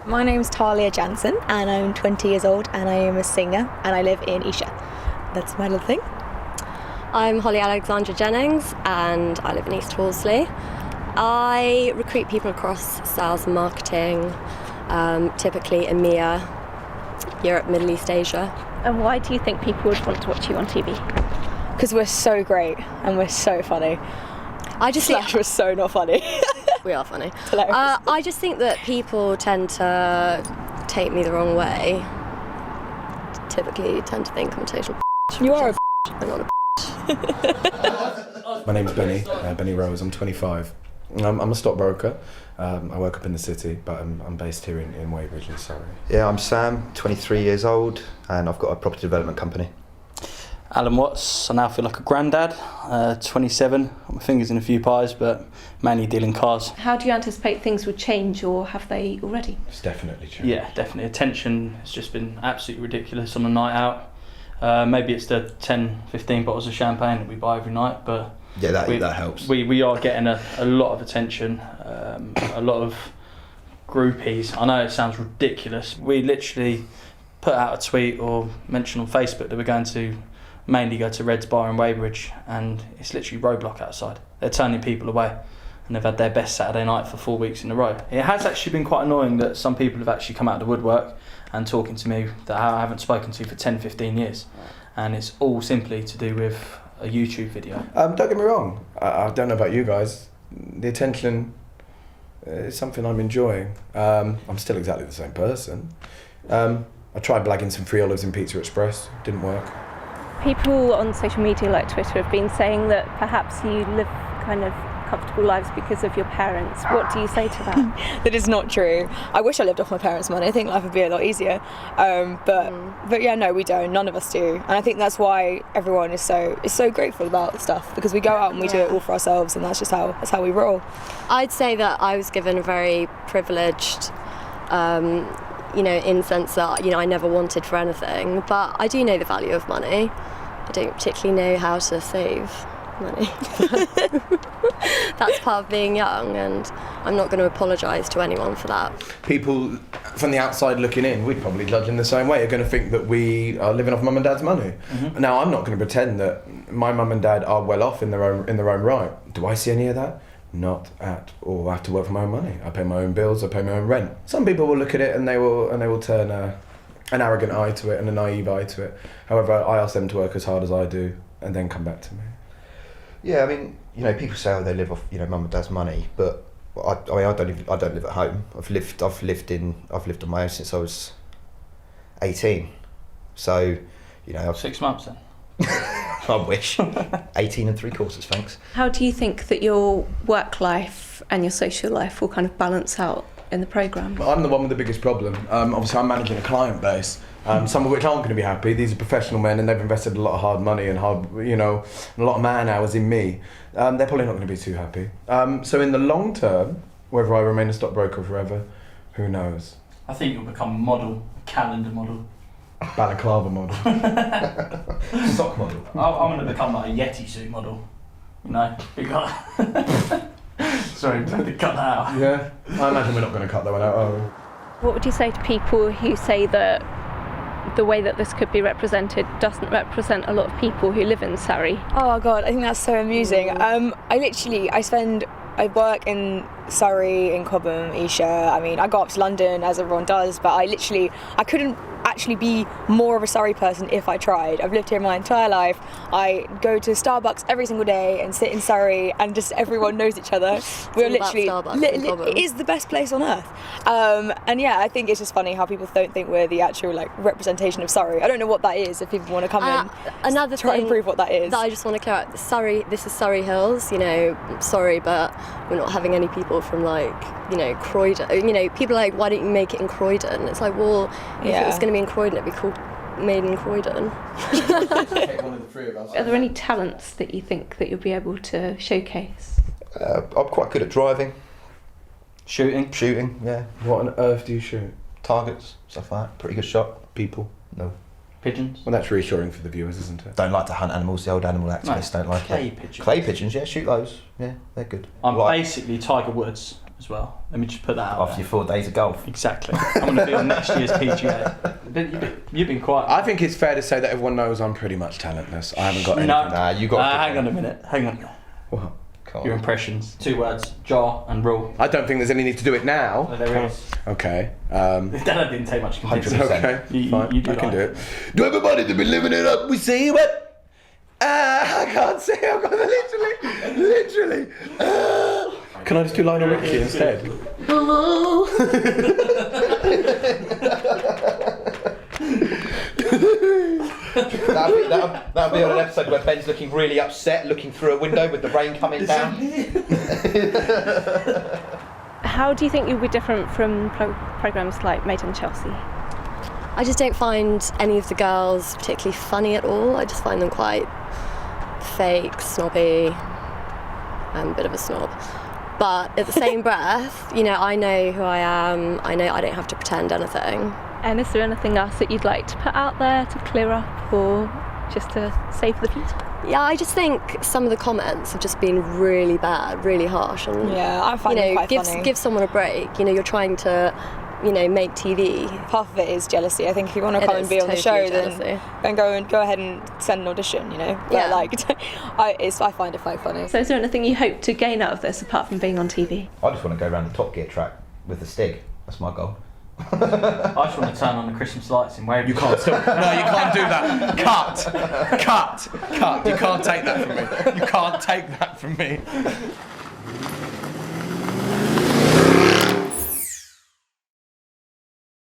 My name's Talia Jansen and I'm 20 years old and I am a singer and I live in Esher. That's my little thing. I'm Holly Alexandra Jennings and I live in East Horsley. I recruit people across sales and marketing, typically EMEA, Europe, Middle East, Asia. And why do you think people would want to watch you on TV? Because we're so great and we're so funny. I just think we're so not funny. we are funny. Hilarious. I just think that people tend to take me the wrong way. Typically tend to think I'm a total You are a I'm not a My name's Benny, Benny Rose. I'm 25. I'm a stockbroker. I work up in the city, but I'm based here in Weybridge in Surrey. Yeah, I'm Sam, 23 years old, and I've got a property development company. Alan Watts, I now feel like a granddad, 27, got my fingers in a few pies, but mainly dealing cars. How do you anticipate things would change, or have they already? It's definitely true. Yeah, definitely. Attention has just been absolutely ridiculous on a night out. Maybe it's the 10, 15 bottles of champagne that we buy every night, but yeah, that helps. We are getting a lot of attention, a lot of groupies. I know it sounds ridiculous. We literally put out a tweet or mention on Facebook that we're going to mainly go to Red's Bar in Weybridge, and it's literally roadblock outside. They're turning people away, and they've had their best Saturday night for 4 weeks in a row. It has actually been quite annoying that some people have actually come out of the woodwork and talking to me that I haven't spoken to for 10, 15 years. And it's all simply to do with a YouTube video. Don't get me wrong, I don't know about you guys, the attention is something I'm enjoying. I'm still exactly the same person. I tried blagging some free olives in Pizza Express, didn't work. People on social media like Twitter have been saying that perhaps you live kind of comfortable lives because of your parents. What do you say to that? That is not true. I wish I lived off my parents' money. I think life would be a lot easier. But yeah, no, we don't. None of us do. And I think that's why everyone is so grateful about stuff, because we go out and we do it all for ourselves, and that's how we roll. I'd say that I was given a very privileged, in sense that, I never wanted for anything, but I do know the value of money. I don't particularly know how to save money. That's part of being young, and I'm not going to apologise to anyone for that. People from the outside looking in, we'd probably judge in the same way, are going to think that we are living off mum and dad's money. Mm-hmm. Now, I'm not going to pretend that my mum and dad are well off in their own right. Do I see any of that? Not at all. I have to work for my own money. I pay my own bills, I pay my own rent. Some people will look at it and they will turn an arrogant eye to it and a naive eye to it. However, I ask them to work as hard as I do and then come back to me. Yeah, I mean, people say they live off, mum and dad's money, but I don't live at home. I've lived on my own since I was 18. So, 6 months then. I wish. 18 and 3/4, thanks. How do you think that your work life and your social life will kind of balance out in the programme? I'm the one with the biggest problem. Obviously, I'm managing a client base, some of which aren't going to be happy. These are professional men, and they've invested a lot of hard money and a lot of man hours in me. They're probably not going to be too happy. So in the long term, whether I remain a stockbroker forever, who knows? I think you'll become a model, a calendar model. Balaclava model. Sock model. I'm going to become like a Yeti suit model. Big Sorry, don't cut that out. Yeah, I imagine we're not going to cut that one out, are we? What would you say to people who say that the way that this could be represented doesn't represent a lot of people who live in Surrey? Oh God, I think that's so amusing. I work in Surrey, in Cobham, Esher. I mean, I go up to London as everyone does, but I couldn't actually be more of a Surrey person if I tried. I've lived here my entire life. I go to Starbucks every single day and sit in Surrey, and just everyone knows each other. We're literally, it is the best place on earth. And yeah, I think it's just funny how people don't think we're the actual representation of Surrey. I don't know what that is. If people want to come in, try and prove what that is. That I just want to clear out. Surrey. This is Surrey Hills. Sorry, but we're not having any people from Croydon. People are like, why don't you make it in Croydon? It's like, well, if it was going to be in Croydon, it'd be called Made in Croydon. Are there any talents that you think that you'll be able to showcase? I'm quite good at driving. Shooting, yeah. What on earth do you shoot? Targets, stuff like that. Pretty good shot. People? No. Pigeons? Well, that's reassuring for the viewers, isn't it? Don't like to hunt animals. The old animal activists don't like clay it. pigeons. Clay pigeons, yeah, shoot those. Yeah, they're good. I'm basically Tiger Woods as well. Let me just put that out After there. your 4 days of golf. Exactly. I'm going to be on next year's PGA. You've been quiet. I think it's fair to say that everyone knows I'm pretty much talentless. I haven't got anything. Nah, you got. Hang on a minute. Hang on. What? Your impressions. 2 words. Jar and rule. I don't think there's any need to do it now. Oh, there is. Okay. That didn't take much convincing. 100%. Okay. You do I can like do it. it. Do everybody to be living it up? We see what? I can't say. I've got literally. Can I just do Lionel Richie instead? That'll be on an episode where Ben's looking really upset, looking through a window with the rain coming down. How do you think you'll be different from programmes like Made in Chelsea? I just don't find any of the girls particularly funny at all. I just find them quite fake, snobby. I'm a bit of a snob. But at the same breath, you know, I know who I am. I know I don't have to pretend anything. And is there anything else that you'd like to put out there to clear up or just to say for the future? Yeah, I just think some of the comments have just been really bad, really harsh. And, Yeah, I find it quite funny. give someone a break. You know, you're trying to, you know, make TV. Half of it is jealousy. I think if you want to It come is and be on the totally show, jealousy. then go ahead and send an audition. You know, but Yeah. like, I find it quite funny. So is there anything you hope to gain out of this apart from being on TV? I just want to go around the Top Gear track with the Stig. That's my goal. I just want to turn on the Christmas lights in Waverley. You can't still. No, you can't do that. Cut. You can't take that from me. You can't take that from me.